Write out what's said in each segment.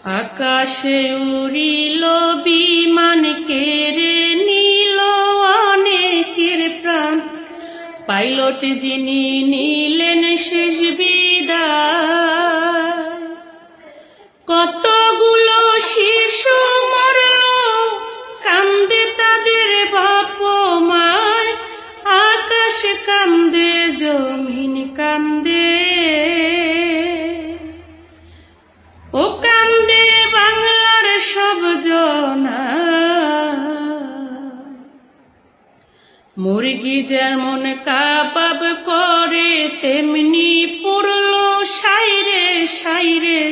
আকাশে উড়িল বিমান, কেড়ে নিল অনেকের প্রাণ। পাইলট যিনি নিলেন শেষ বিদায়। কতগুলো শিশু মরল, কান্দে তাদের বাপ মায়। আকাশ কান্দে, জমিন কান্দে, ও কান্দে বাংলার সব জনা। মুরগি যেমন কাবাব করে, তেমনি পুরল সাইরে সাইরে।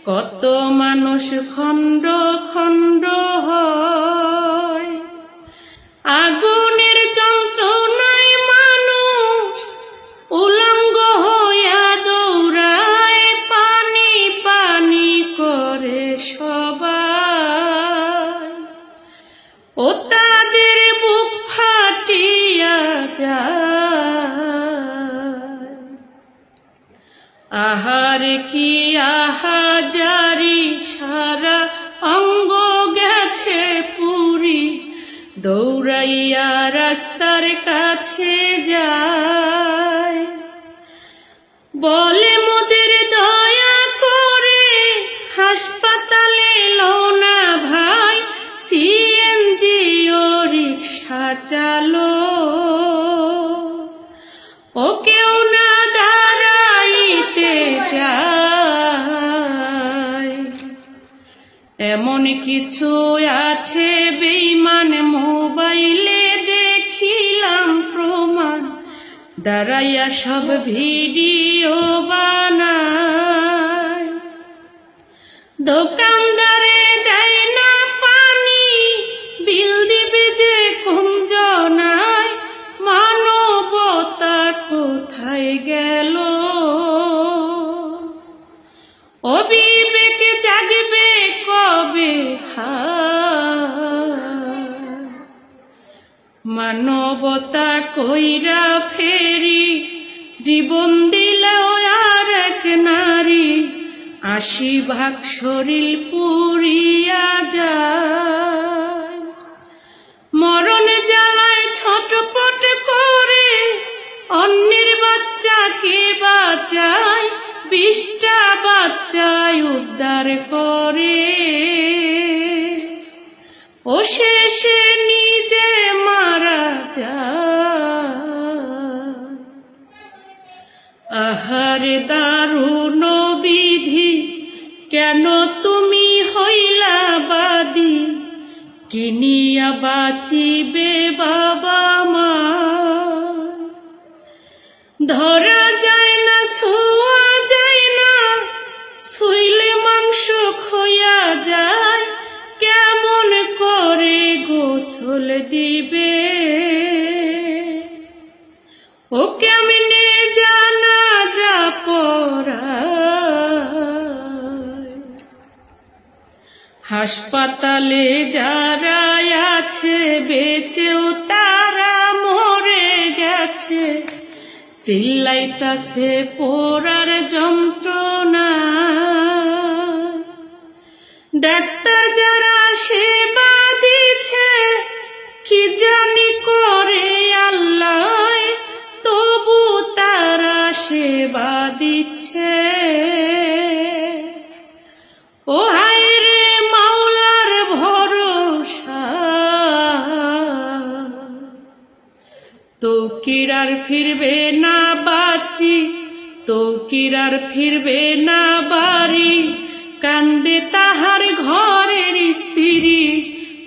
কত মানুষ খণ্ড খণ্ড হয়। আগুনের যন্ত্রণায় মানুষ উলঙ্গ হইয়া দৌড়ায়। পানি পানি করে সবাই, ও তাদের বুক ফাটিয়া যায়। আহার কি আহাজারি, সারা অঙ্গ গেছে পুরি। দৌড়াইয়া রাস্তার কাছে যায়, বলে মোদের দয়া করে হাসপাতালে লো না ভাই। সিএনজি ও রিক্সা চালো, ও কেউ না দাঁড়াইতে চায়। এমন কিছু আছে বেঈমান, মোবাইলে দেখিলাম প্রমাণ। দাঁড়াইয়া সব ভিডিও বানায়। দোকানদারে দেয় না পানি, বিল দিবে যে কোন জনায়। মানবতা কোথায় গেল, ও বিবেক জাগবে কবে হায়। মানবতা কইরা ফেরি, জীবন দিল আর এক নারী। ৮০% শরীর পুড়িয়া যায়। মরণ জ্বালায় ছটপট করে অন্যের বাচ্চাকে বাঁচায়। ২০টা বাচ্চায় উদ্ধার করে, ও শেষে নিজে মারা যায়। আহারে দারুণ বিধি, কেন তুমি হইলা বাদী। কিনিয়া বাঁচিবে বাবা মা, ধরা যায় না ছোঁয়া যায় না। ছুঁইলে মাংস খইয়া যায়, কেমন করে গোসল দিবে। ও কেমনে জানাজা পড়ায়। হাসপাতালে যারা আছে বেঁচেও তারা মরে গেছে। চিল্লাইতাছে পোড়ার যন্ত্রণা। ডাক্তার যারা সেবা দিচ্ছে, কি জানি করে আল্লাহ। তবু তারা সেবা দিচ্ছে, ও হায়রে মাওলার ভরসা। তৌকির আর ফিরবে না বাঁচি, তৌকির আর ফিরবে না বাড়ি। কান্দে তাহার ঘরের স্ত্রী,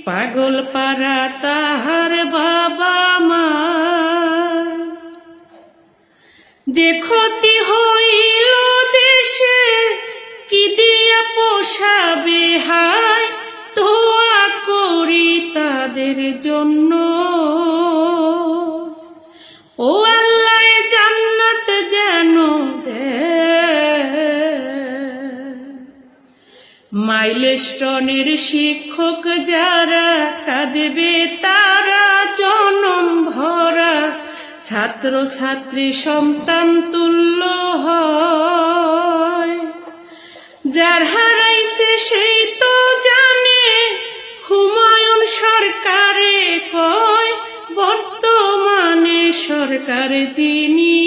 পাগল পাড়া তাহার বাবা মা। যে ক্ষতি হইল দেশে, কি দিয়া পোষাবে হায়। দোয়া করি তাদের জন্য, ও আল্লাহ জান্নাত যেন দেয়। মাইলস্টোনের শিক্ষক যারা, কাঁদবে তারা জনম ভরা। ছাত্র ছাত্রী সন্তান তুল্য হয়, যার হারাইছে সেই তো জানে, হুমায়ুন সরকারে কয় বর্তমানে সরকার যিনি,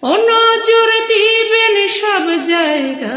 ও নজর দিবেন সব জায়গা